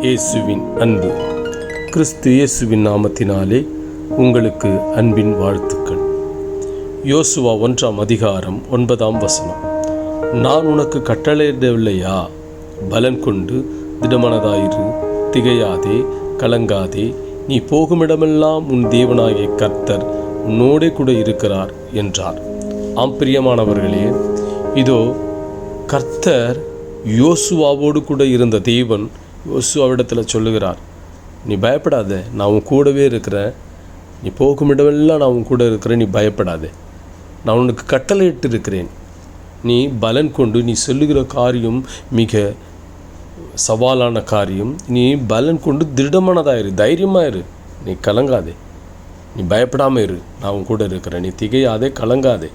இயேசுவின் அன்பு. கிறிஸ்து இயேசுவின் நாமத்தினாலே உங்களுக்கு அன்பின் வாழ்த்துக்கள். யோசுவா 1 அதிகாரம் 9 நான் உனக்கு கட்டளையிடவில்லையா? பலன் கொண்டு திடமனதாயிரு, திகையாதே, கலங்காதே. நீ போகுமிடமெல்லாம் உன் தேவனாகிய கர்த்தர் உன்னோடே கூட இருக்கிறார் என்றார். பிரியமானவர்களே, இதோ கர்த்தர் யோசுவாவோடு கூட இருந்த தேவன் யோசுவாவிடத்தில் சொல்லுகிறார், நீ பயப்படாத, நான் உன் கூடவே இருக்கிறேன். நீ போகுமிடமெல்லாம் நான் உன் கூட இருக்கிறேன், நீ பயப்படாதே. நான் உனக்கு கட்டளையிட்டு இருக்கிறேன். நீ பலன் கொண்டு, நீ சொல்லுகிற காரியம் மிக சவாலான காரியம். நீ பலன் கொண்டு திடமானதாயிரு, தைரியமாயிரு, நீ கலங்காதே, நீ பயப்படாமல் இரு. நான் உன் கூட இருக்கிறேன். நீ திகையாதே, கலங்காதே,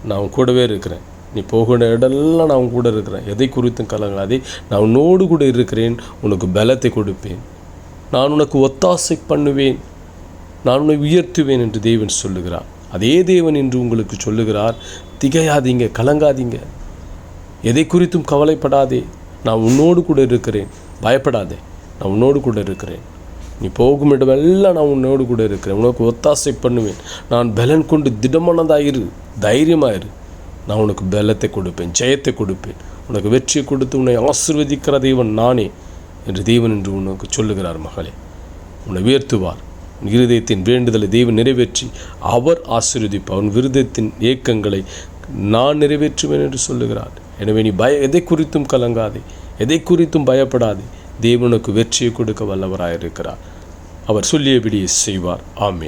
நான் உன் கூடவே இருக்கிறேன். நீ போகிற இடமெல்லாம் நான் உன் கூட இருக்கிறேன். எதை குறித்தும் கலங்காதே, நான் உன்னோடு கூட இருக்கிறேன். உனக்கு பலத்தை கொடுப்பேன். நான் உனக்கு ஒத்தாசை பண்ணுவேன். நான் உன்னை உயர்த்துவேன் என்று தேவன் சொல்லுகிறார். அதே தேவன் என்று உங்களுக்கு சொல்லுகிறார், திகையாதீங்க, கலங்காதீங்க, எதை குறித்தும் கவலைப்படாதே, நான் உன்னோடு கூட இருக்கிறேன். பயப்படாதே, நான் உன்னோடு கூட இருக்கிறேன். நீ போகும் இடமெல்லாம் நான் உன்னோடு கூட இருக்கிறேன். உனக்கு ஒத்தாசை பண்ணுவேன். நான் பலன் கொண்டு திடமானதாயிரு, தைரியமாயிரு. நான் உனக்கு பலத்தை கொடுப்பேன், ஜெயத்தை கொடுப்பேன். உனக்கு வெற்றியை கொடுத்து உன்னை ஆசீர்வதிக்கிற தேவன் நானே என்று தேவன் என்று உனக்கு சொல்லுகிறார். மகளே, உன்னை உயர்த்துவார். உன் இருதயத்தின் வேண்டுதலை தேவன் நிறைவேற்றி அவர் ஆசீர்வதிப்பார். உன் இருதயத்தின் ஏக்கங்களை நான் நிறைவேற்றுவேன் என்று சொல்லுகிறார். எனவே நீ எதை குறித்தும் கலங்காதே, எதை குறித்தும் பயப்படாதே. தேவனுக்கு வெற்றியை கொடுக்க வல்லவராயிருக்கிறார். அவர் சொல்லியபடியே செய்வார். ஆமேன்.